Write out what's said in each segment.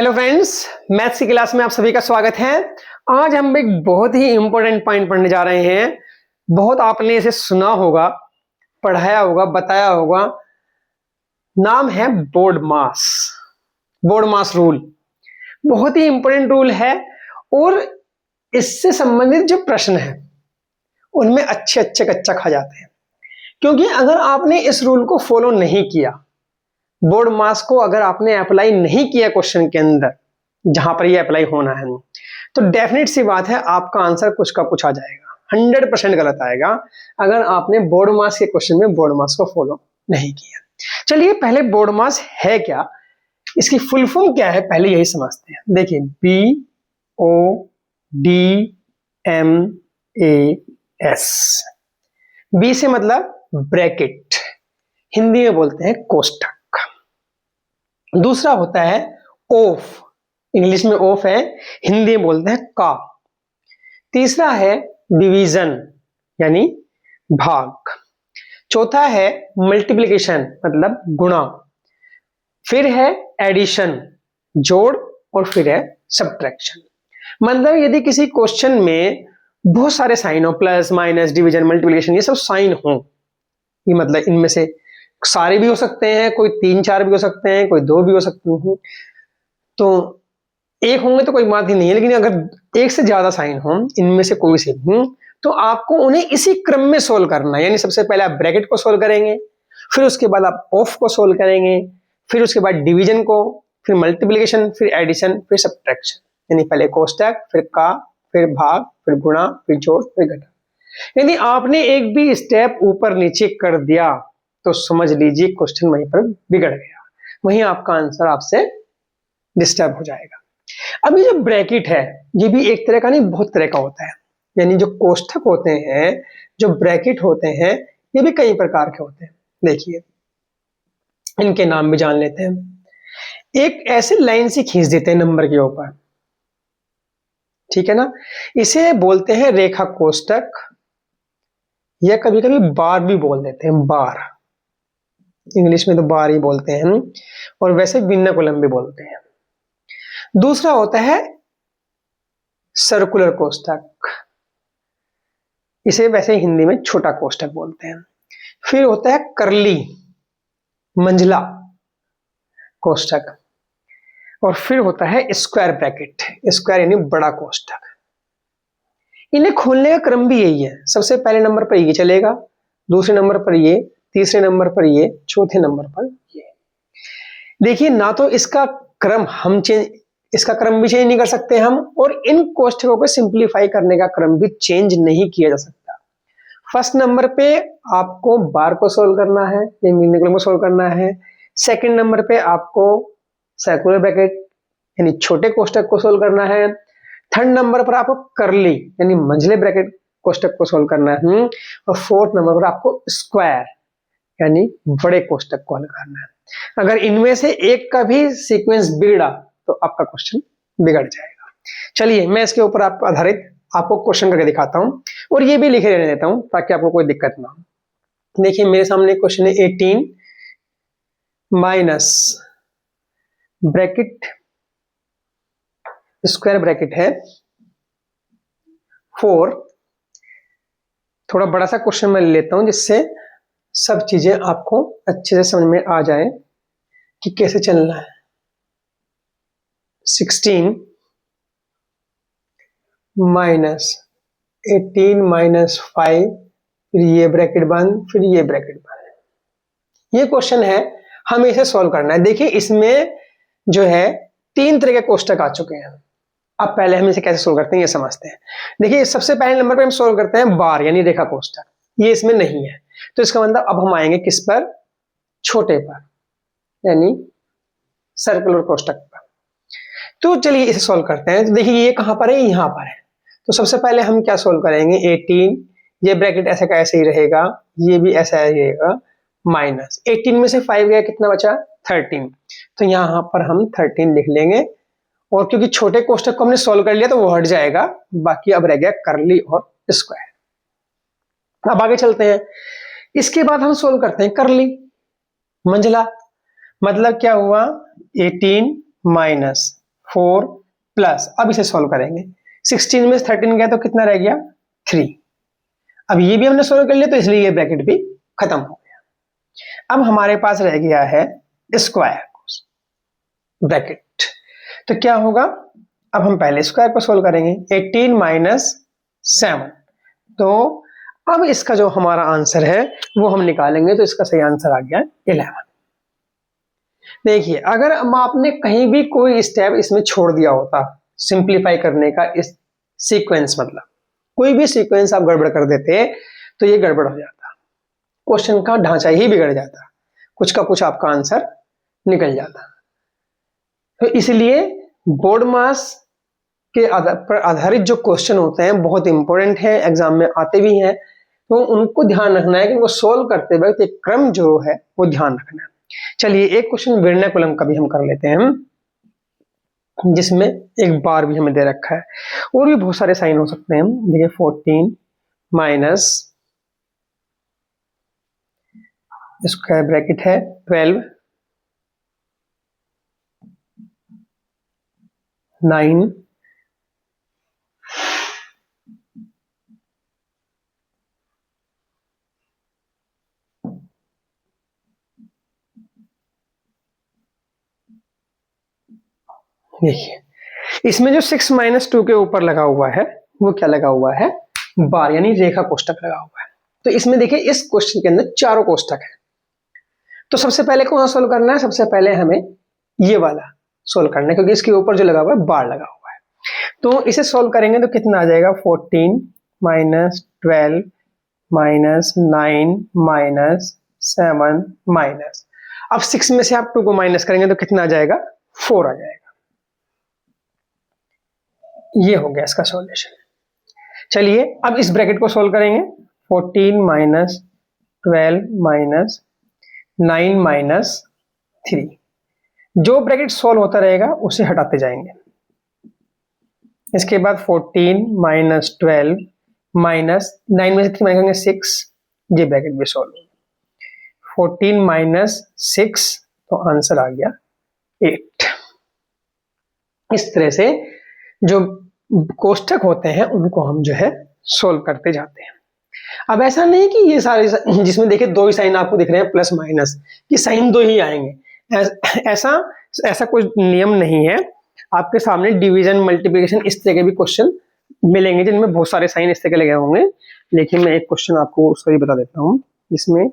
Hello friends, maths की class में आप सभी का स्वागत है। आज हम एक बहुत ही इंपॉर्टेंट पॉइंट पढ़ने जा रहे हैं। बहुत आपने इसे सुना होगा, पढ़ाया होगा, बताया होगा। नाम है बोर्ड मास रूल। बहुत ही इंपॉर्टेंट रूल है और इससे संबंधित जो प्रश्न है उनमें अच्छे अच्छे कच्चा खा जाते हैं। क्योंकि अगर आपने इस रूल को फॉलो नहीं किया, बोर्ड मास को अगर आपने अप्लाई नहीं किया क्वेश्चन के अंदर जहां पर ये अप्लाई होना है, तो डेफिनेट सी बात है आपका आंसर कुछ का कुछ आ जाएगा, 100% गलत आएगा अगर आपने बोर्ड मास के क्वेश्चन में बोर्ड मास को फॉलो नहीं किया। चलिए पहले बोर्ड मास है क्या, इसकी फुल फॉर्म क्या है, पहले यही समझते हैं। देखिए BODMAS, बी से मतलब ब्रैकेट, हिंदी में बोलते हैं कोष्ठक। दूसरा होता है ऑफ, इंग्लिश में ऑफ है, हिंदी में बोलते हैं का। तीसरा है डिवीजन यानी भाग। चौथा है मल्टीप्लिकेशन मतलब गुणा। फिर है एडिशन जोड़, और फिर है सब्ट्रैक्शन। मतलब यदि किसी क्वेश्चन में बहुत सारे साइन हो, प्लस माइनस डिवीजन मल्टीप्लिकेशन, ये सब साइन हो, ये मतलब इनमें से सारे भी हो सकते हैं, कोई 3-4 भी हो सकते हैं, कोई 2 भी हो सकते हैं, तो एक होंगे तो कोई बात ही नहीं है। लेकिन अगर एक से ज्यादा साइन हो, इनमें से कोई से भी, तो आपको उन्हें इसी क्रम में सोल्व करना है। यानी सबसे पहले आप ब्रैकेट को सोल्व करेंगे, फिर उसके बाद आप ऑफ को सोल्व करेंगे, फिर उसके बाद डिवीजन को, फिर मल्टीप्लिकेशन, फिर एडिशन, फिर सब्ट्रैक्शन। यानी पहले कोष्ठक, फिर का, फिर भाग, फिर गुणा, फिर जोड़, फिर घटा। यदि आपने एक भी स्टेप ऊपर नीचे कर दिया तो समझ लीजिए क्वेश्चन वहीं पर बिगड़ गया, वहीं आपका आंसर आपसे डिस्टर्ब हो जाएगा। अब ये जो ब्रैकेट है, ये भी एक तरह का नहीं, बहुत तरह का होता है। यानी जो कोष्ठक होते हैं, जो ब्रैकेट होते हैं, ये भी कई प्रकार के होते हैं। देखिए इनके नाम भी जान लेते हैं। एक ऐसे लाइन से खींच देते हैं नंबर के ऊपर, ठीक है ना, इसे बोलते हैं रेखा कोष्ठक, या कभी कभी बार भी बोल देते हैं, बार। इंग्लिश में तो बार ही बोलते हैं, और वैसे बिना कॉलम भी बोलते हैं। दूसरा होता है सर्कुलर कोष्ठक, इसे वैसे हिंदी में छोटा कोष्ठक बोलते हैं। फिर होता है करली, मंझला कोष्ठक, और फिर होता है स्क्वायर ब्रैकेट, स्क्वायर यानी बड़ा कोष्ठक। इन्हें खोलने का क्रम भी यही है, सबसे पहले नंबर पर ये चलेगा, दूसरे नंबर पर ये, तीसरे नंबर पर ये, चौथे नंबर पर ये। देखिए ना तो इसका क्रम इसका क्रम भी चेंज नहीं कर सकते हम, और इन कोष्ठकों को सिंप्लीफाई करने का क्रम भी चेंज नहीं किया जा सकता। फर्स्ट नंबर पे आपको बार को सोल्व करना है, या मीन कॉलम को सोल्व करना है। सेकंड नंबर पे आपको सर्कुलर ब्रैकेट यानी छोटे कोष्ठक को सोल्व करना है। थर्ड नंबर पर आपको करली यानी मंझले ब्रैकेट कोष्ठक को सोल्व करना है, और फोर्थ नंबर पर आपको स्क्वायर यानी बड़े कोष्ठक को हल करना है। अगर इनमें से एक का भी सीक्वेंस बिगड़ा तो आपका क्वेश्चन बिगड़ जाएगा। चलिए मैं इसके ऊपर आप आधारित आपको क्वेश्चन करके दिखाता हूं, और ये भी लिखे रहने देता हूं ताकि आपको कोई दिक्कत ना हो। देखिए मेरे सामने क्वेश्चन है 18 माइनस ब्रैकेट स्क्वायर ब्रैकेट है 4। थोड़ा बड़ा सा क्वेश्चन मैं लेता हूं जिससे सब चीजें आपको अच्छे से समझ में आ जाए कि कैसे चलना है। 16 माइनस 18 माइनस 5, फिर ये ब्रैकेट बंद, फिर ये ब्रैकेट बंद। ये क्वेश्चन है, हमें इसे सॉल्व करना है। देखिए इसमें जो है 3 तरह के कोष्ठक आ चुके हैं। अब पहले हम इसे कैसे सोल्व करते हैं ये समझते हैं। देखिए सबसे पहले नंबर पे हम सोल्व करते हैं बार यानी रेखा कोष्ठक, ये इसमें नहीं है, तो इसका मतलब अब हम आएंगे किस पर, छोटे पर यानी सर्कुलर कोष्ठक पर। तो चलिए इसे सॉल्व करते हैं। तो देखिए ये कहां पर है, यहां पर है। तो सबसे पहले हम क्या सॉल्व करेंगे, 18, ये ब्रैकेट ऐसे का ऐसे ही रहेगा, ये भी ऐसा ही रहेगा, माइनस 18 में से 5 गया, कितना बचा 13। तो यहां पर हम 13 लिख लेंगे, और क्योंकि छोटे कोष्ठक को हमने सॉल्व कर लिया तो वो हट जाएगा, बाकी अब रह गया करली और स्क्वायर। अब आगे चलते हैं। इसके बाद हम सॉल्व करते हैं करली मंझला, मतलब क्या हुआ 18 माइनस 4 प्लस, अब इसे सॉल्व करेंगे, 16 में 13 गया तो कितना रह गया 3। अब ये भी हमने सॉल्व कर लिया तो इसलिए ये ब्रैकेट भी खत्म हो गया। अब हमारे पास रह गया है स्क्वायर ब्रैकेट, तो क्या होगा, अब हम पहले स्क्वायर को सॉल्व करेंगे, 18 माइनस 7, तो अब इसका जो हमारा आंसर है वो हम निकालेंगे, तो इसका सही आंसर आ गया 11। देखिए अगर आपने कहीं भी कोई स्टेप इसमें छोड़ दिया होता सिंप्लीफाई करने का, इस सीक्वेंस मतलब कोई भी सीक्वेंस आप गड़बड़ कर देते तो ये गड़बड़ हो जाता, क्वेश्चन का ढांचा ही बिगड़ जाता, कुछ का कुछ आपका आंसर निकल जाता। तो इसलिए बोर्ड मास के पर आधारित जो क्वेश्चन होते हैं बहुत इंपॉर्टेंट है, एग्जाम में आते भी हैं, तो उनको ध्यान रखना है कि वो सोल्व करते वक्त एक क्रम जो है वो ध्यान रखना है। चलिए एक क्वेश्चन वर्नाकुलम का भी हम कर लेते हैं, जिसमें एक बार भी हमें दे रखा है, और भी बहुत सारे साइन हो सकते हैं। देखिए 14 माइनस स्क्वायर ब्रैकेट है 12 9 देखिए इसमें जो 6 माइनस 2 के ऊपर लगा हुआ है वो क्या लगा हुआ है, बार यानी रेखा कोष्ठक लगा हुआ है। तो इसमें देखिए इस क्वेश्चन के अंदर चारों कोष्ठक है, तो सबसे पहले कौन सा सोल्व करना है, सबसे पहले हमें ये वाला सोल्व करना है, क्योंकि इसके ऊपर जो लगा हुआ है बार लगा हुआ है। तो इसे सोल्व करेंगे तो कितना आ जाएगा, 14 माइनस 12 माइनस 9 माइनस 7 माइनस, अब 6 में से आप 2 को माइनस करेंगे तो कितना आ जाएगा, 4 आ जाएगा। ये हो गया इसका सॉल्यूशन। चलिए अब इस ब्रैकेट को सोल्व करेंगे, 14 माइनस 12 माइनस 9 माइनस 3, जो ब्रैकेट सोल्व होता रहेगा उसे हटाते जाएंगे। इसके बाद 14 माइनस 12 माइनस 9 में से 3 माइनस 6, ये ब्रैकेट भी सोल्व होगा, 14 माइनस 6, तो आंसर आ गया 8। इस तरह से जो कोष्ठक होते हैं उनको हम जो है सोल्व करते जाते हैं। अब ऐसा नहीं कि ये सारे, जिसमें देखिए 2 ही साइन आपको दिख रहे हैं प्लस माइनस, ये साइन 2 ही आएंगे, ऐसा कोई नियम नहीं है। आपके सामने डिवीजन मल्टीप्लिकेशन इस तरह के भी क्वेश्चन मिलेंगे जिनमें बहुत सारे साइन इस तरह के लगे होंगे, लेकिन मैं एक क्वेश्चन आपको उसका भी बता देता हूँ जिसमें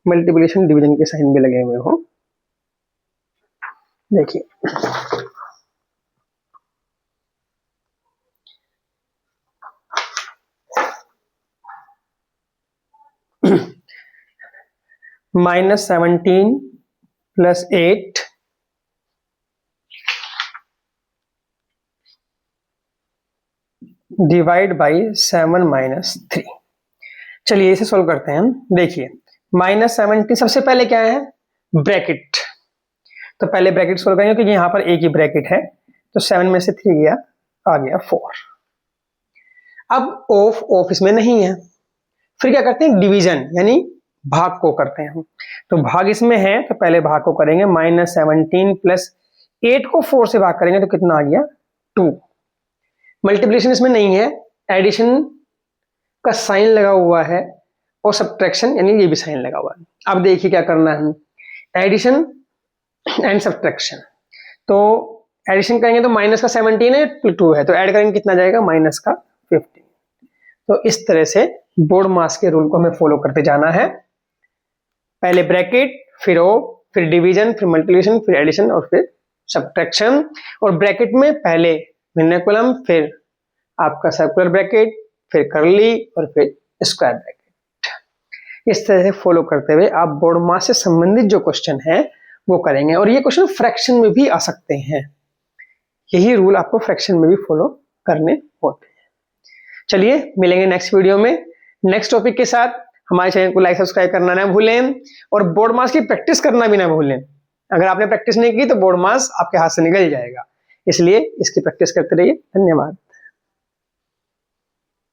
मल्टीप्लिकेशन डिवीजन के साइन भी लगे हुए हो। देखिए -17 प्लस 8 डिवाइड बाई 7 माइनस 3। चलिए इसे सोल्व करते हैं हम। देखिए -17 सबसे पहले क्या है, ब्रैकेट, तो पहले ब्रैकेट सोल्व करेंगे क्योंकि यहां पर एक ही ब्रैकेट है, तो 7 में से 3 गया, आ गया 4। अब ऑफ इसमें नहीं है, फिर क्या करते हैं, डिवीजन यानी भाग को करते हैं हम, तो भाग इसमें है तो पहले भाग को करेंगे, -17 प्लस 8 को 4 से भाग करेंगे तो कितना आ गया 2। मल्टीप्लिकेशन इसमें नहीं है, एडिशन का साइन लगा हुआ है और सब्ट्रैक्शन यानी ये भी साइन लगा हुआ है। अब देखिए क्या करना है, एडिशन एंड सब्ट्रैक्शन, तो एडिशन करेंगे तो माइनस का 17 है 2 है, तो ऐड करेंगे कितना जाएगा, माइनस का 15। तो इस तरह से बोर्ड मास के रूल को हमें फॉलो करते जाना है, पहले ब्रैकेट, फिर फिर डिवीजन, फिर मल्टीप्लिकेशन, फिर एडिशन और फिर सब्ट्रैक्शन, और ब्रैकेट में पहले वर्नाकुलम, फिर आपका सर्कुलर ब्रैकेट, फिर कर्ली और फिर स्क्वायर ब्रैकेट। इस तरह से फॉलो करते हुए आप बोर्ड मास से संबंधित जो क्वेश्चन है वो करेंगे, और ये क्वेश्चन फ्रैक्शन में भी आ सकते हैं, यही रूल आपको फ्रैक्शन में भी फॉलो करने होते हैं। चलिए मिलेंगे नेक्स्ट वीडियो में नेक्स्ट टॉपिक के साथ। हमारे चैनल को लाइक सब्सक्राइब करना ना भूलें और बोर्ड मास की प्रैक्टिस करना भी ना भूलें। अगर आपने प्रैक्टिस नहीं की तो बोर्ड मास आपके हाथ से निकल जाएगा, इसलिए इसकी प्रैक्टिस करते रहिए। धन्यवाद।